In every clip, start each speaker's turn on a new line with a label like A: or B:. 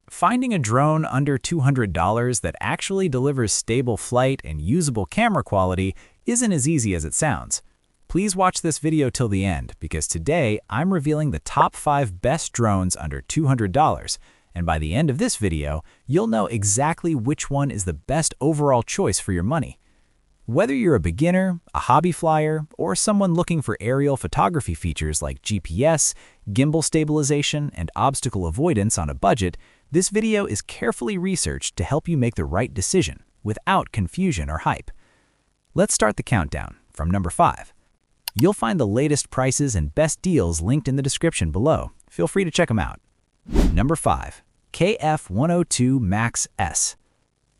A: Finding a drone under $200 that actually delivers stable flight and usable camera quality isn't as easy as it sounds. Please watch this video till the end because today I'm revealing the top 5 best drones under $200, and by the end of this video, you'll know exactly which one is the best overall choice for your money. Whether you're a beginner, a hobby flyer, or someone looking for aerial photography features like GPS, gimbal stabilization, and obstacle avoidance on a budget, this video is carefully researched to help you make the right decision without confusion or hype. Let's start the countdown from number 5. You'll find the latest prices and best deals linked in the description below. Feel free to check them out. Number 5. KF102 MAX S.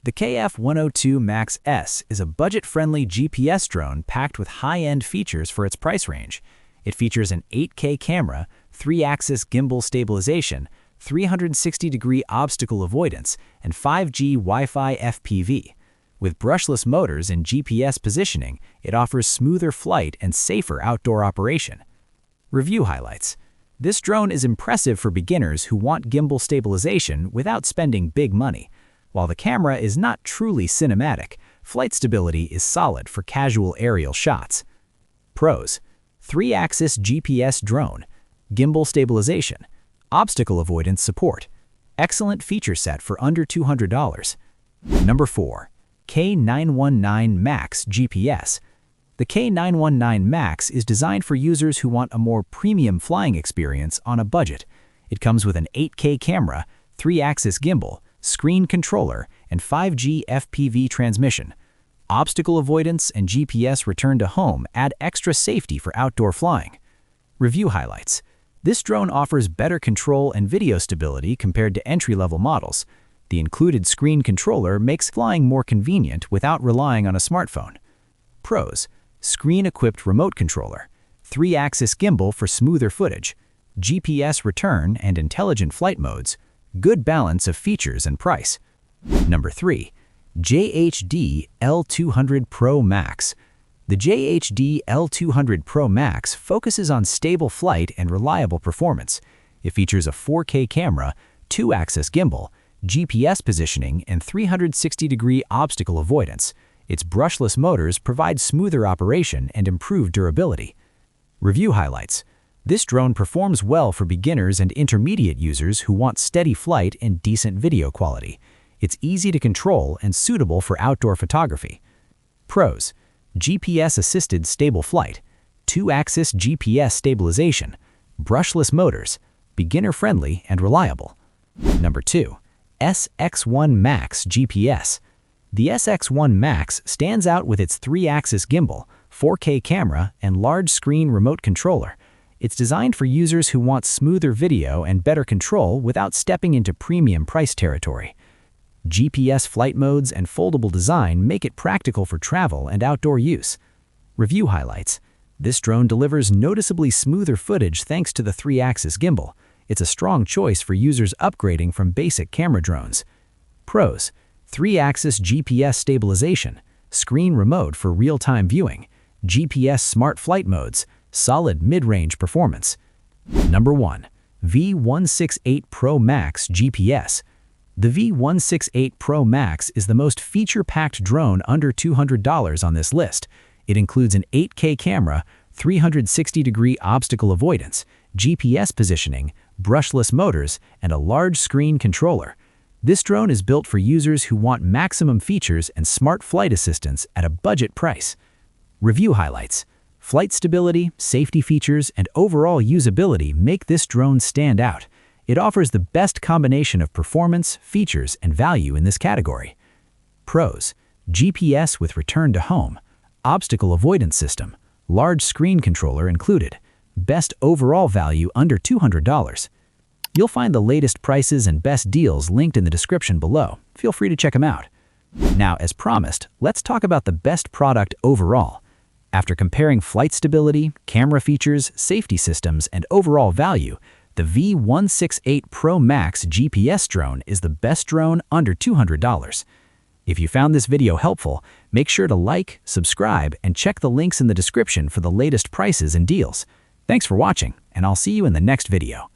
A: The KF102 MAX S is a budget-friendly GPS drone packed with high-end features for its price range. It features an 8K camera, 3-axis gimbal stabilization, 360-degree obstacle avoidance, and 5G Wi-Fi FPV. With brushless motors and GPS positioning, it offers smoother flight and safer outdoor operation. Review highlights. This drone is impressive for beginners who want gimbal stabilization without spending big money. While the camera is not truly cinematic, flight stability is solid for casual aerial shots. Pros: 3-axis GPS drone, gimbal stabilization, obstacle avoidance support. Excellent feature set for under $200. Number 4. K919 MAX GPS. The K919 MAX is designed for users who want a more premium flying experience on a budget. It comes with an 8K camera, 3-axis gimbal, screen controller, and 5G FPV transmission. Obstacle avoidance and GPS return to home add extra safety for outdoor flying. Review highlights. This drone offers better control and video stability compared to entry-level models. The included screen controller makes flying more convenient without relying on a smartphone. Pros: screen-equipped remote controller, 3-axis gimbal for smoother footage, GPS return and intelligent flight modes, good balance of features and price. Number 3. JHD L200 Pro Max. The JHD L200 Pro Max focuses on stable flight and reliable performance. It features a 4K camera, 2-axis gimbal, GPS positioning, and 360-degree obstacle avoidance. Its brushless motors provide smoother operation and improved durability. Review highlights. This drone performs well for beginners and intermediate users who want steady flight and decent video quality. It's easy to control and suitable for outdoor photography. Pros: GPS-assisted stable flight, 2-axis GPS stabilization, brushless motors, beginner-friendly and reliable. Number 2. SX1 MAX GPS. The SX1 MAX stands out with its 3-axis gimbal, 4K camera, and large screen remote controller. It's designed for users who want smoother video and better control without stepping into premium price territory. GPS flight modes and foldable design make it practical for travel and outdoor use. Review highlights. This drone delivers noticeably smoother footage thanks to the 3-axis gimbal. It's a strong choice for users upgrading from basic camera drones. Pros: 3-axis GPS stabilization, screen remote for real-time viewing, GPS smart flight modes, solid mid-range performance. Number 1. V168 Pro Max GPS. The V168 Pro Max is the most feature-packed drone under $200 on this list. It includes an 8K camera, 360-degree obstacle avoidance, GPS positioning, brushless motors, and a large screen controller. This drone is built for users who want maximum features and smart flight assistance at a budget price. Review highlights. Flight stability, safety features, and overall usability make this drone stand out. It offers the best combination of performance, features, and value in this category. Pros: GPS with return to home, obstacle avoidance system, large screen controller included. Best overall value under $200. You'll find the latest prices and best deals linked in the description below. Feel free to check them out. Now, as promised, let's talk about the best product overall. After comparing flight stability, camera features, safety systems, and overall value, the V168 Pro Max GPS drone is the best drone under $200. If you found this video helpful, make sure to like, subscribe, and check the links in the description for the latest prices and deals. Thanks for watching, and I'll see you in the next video.